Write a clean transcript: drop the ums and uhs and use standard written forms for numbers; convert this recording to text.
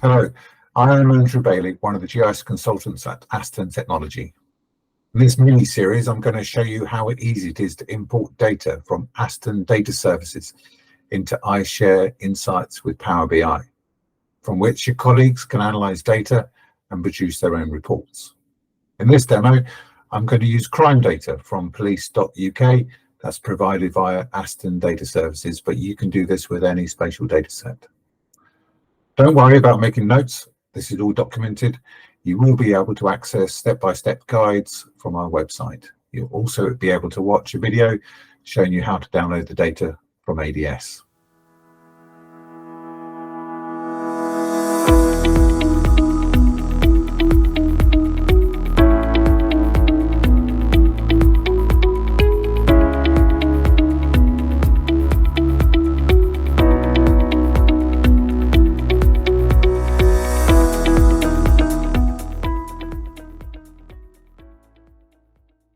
Hello, I am Andrew Bailey, one of the GIS consultants at Astun Technology. In this mini-series, I'm going to show you how easy it is to import data from Astun Data Services into iShare Insights with Power BI, from which your colleagues can analyse data and produce their own reports. In this demo, I'm going to use crime data from police.uk that's provided via Astun Data Services, but you can do this with any spatial data set. Don't worry about making notes. This is all documented. You will be able to access step-by-step guides from our website. You'll also be able to watch a video showing you how to download the data from ADS.